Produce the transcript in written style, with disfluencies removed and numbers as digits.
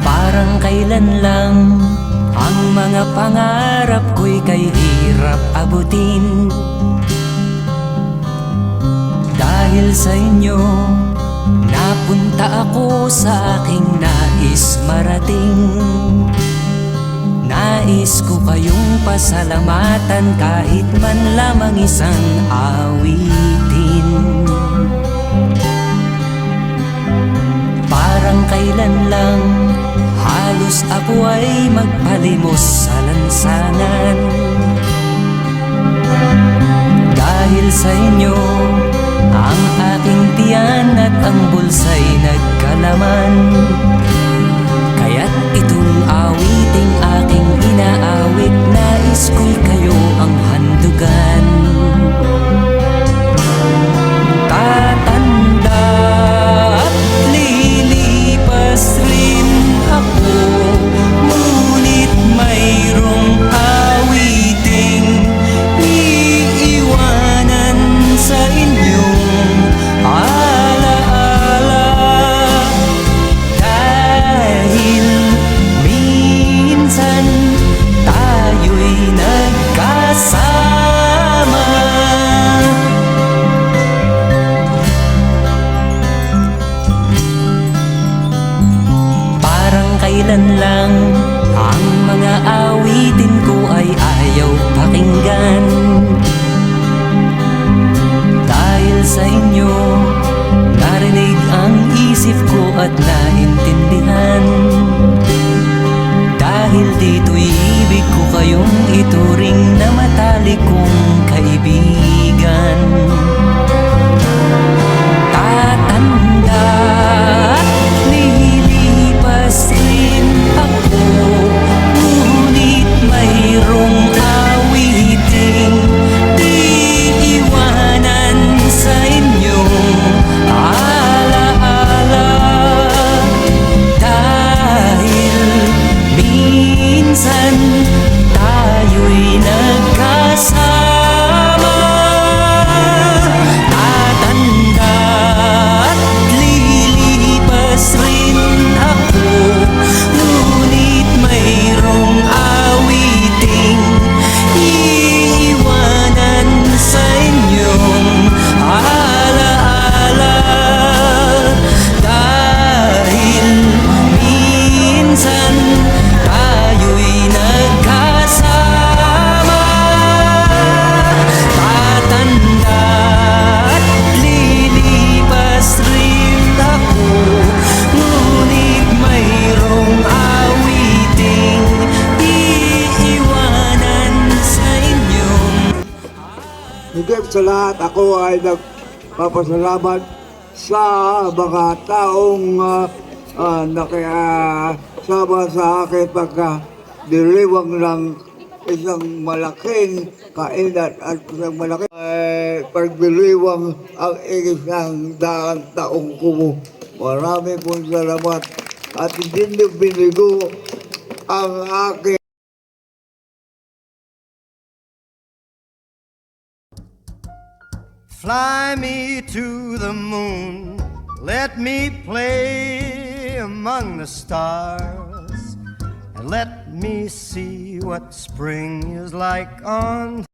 Parang kailan lang ang mga pangarap ko'y kay hirap abutin. Dahil sa inyo, napunta ako sa aking nais marating. Nais ko kayong pasalamatan kahit man lamang isang awitin. Parang kailan lang halos ako ay magpalimos sa lansangan. Dahil sa inyo, ang aking tiyan at ang bulsa'y nagkalaman. Kaya't itong awiting aking inaawit, nais ko'y kayo ang handugan. Tatanda at lilipas rin ako, ngunit mayroong awiting iiwanan sa inyong alaala. Dahil minsan tayo'y nagkasama. Parang kailan lang ang mga awitin ko ay ayaw pakinggan. Dahil sa inyo, narinig ang isip ko at naintindihan. Dahil dito'y ibig ko kayong ituring na matalik kong kaibigan. Tatanda at lilipas rin ako, ngunit mayroong awiting iiwanan sa inyong alaala. Dahil minsan tayo'y nagkasama. Tatanda at lilipas rin ako, ngunit mayroong awiting iiwanan sa inyong alaala. Dahil minsan tayo'y nagkasama. Tatanda at lilipas rin ako, ngunit mayroong awiting iiwanan sa inyong. Higit sa lahat, ako ay nagpapasalamat sa mga taong nakasama sa akin pagka diriwang ng isang malaking kainan at isang malaking pagdiriwang ang isang daang taong kumo. Marami pong salamat at hindi binigo ang aking Fly me to the moon, let me play among the stars, and let me see what spring is like on